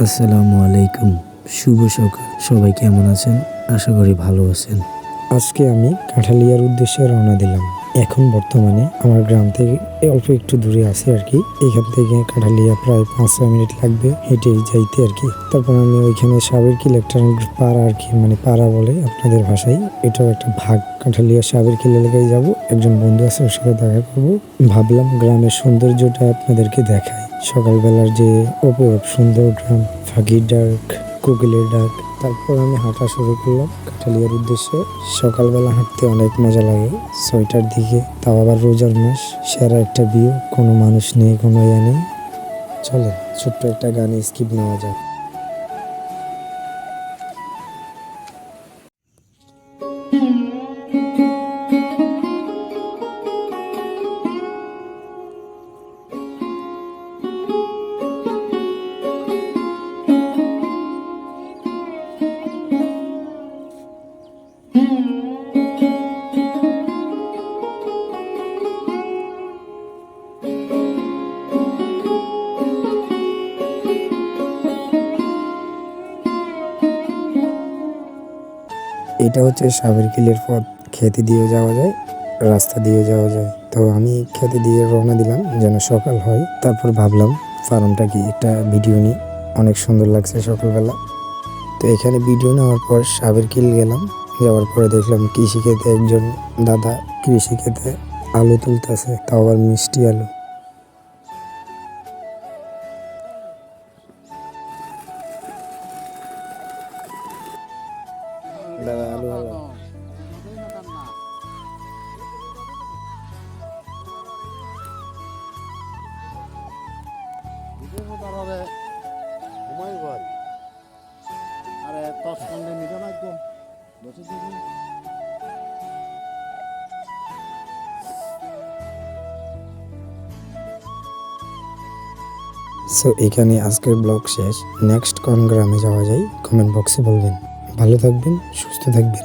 আসসালামু আলাইকুম, শুভ সকাল। সবাই কেমন আছেন? আশা করি ভালো আছেন। আজকে আমি কাঁঠালিয়ার উদ্দেশ্যে রওনা দিলাম। এখন বর্তমানে আমার গ্রাম থেকে অল্প একটু দূরে আছি আর কি। এখান থেকে কাঁঠালিয়া প্রায় 5-6 মিনিট লাগবে হেঁটে যাইতে আর কি। তারপর আমি ওইখানে সাবেরকিল একটা পাড়া আর কি, মানে পাড়া বলে আপনাদের ভাষায়, এটাও একটা ভাগ। কাঁঠালিয়া সাবেরকিল এলাকায় যাব, একজন বন্ধু আছে, ওর সাথে দেখা করবো। ভাবলাম গ্রামের সৌন্দর্যটা আপনাদেরকে দেখাই। সকালবেলার যে অপরূপ সুন্দর গ্রাম, পাখির ডাক, কোকিলের ডাক। তারপর আমি হাঁটা শুরু করলাম কাঁঠালিয়ার উদ্দেশ্যে। সকালবেলা হাঁটতে অনেক মজা লাগে, 6টার দিকে, তাও আবার রোজার মাস। সেরা একটা ভিউ, কোনো মানুষ নেই, কোনো ইয়ে নেই। চলে ছোট্ট একটা গানে স্কিপ নেওয়া যাক। এটা হচ্ছে সাবেরকিলের পথ। খেতে দিয়ে যাওয়া যায়, রাস্তা দিয়ে যাওয়া যায়। তো আমি খেতে দিয়ে রওনা দিলাম যেন সকাল হয়। তারপর ভাবলাম ফার্মটা কি একটা ভিডিও নিই, অনেক সুন্দর লাগছে সকালবেলা। তো এখানে ভিডিও নেওয়ার পর সাবেরকিল গেলাম। যাওয়ার পরে দেখলাম কৃষি ক্ষেতে একজন দাদা কৃষি ক্ষেতে আলু তুলতেছে, তাও আবার মিষ্টি আলু। দাদা আলু আলু সো এখানে আজকের ব্লগ শেষ। নেক্সট কোন গ্রামে যাওয়া যায় কমেন্ট বক্সে বলবেন। ভালো থাকবেন, সুস্থ থাকবেন।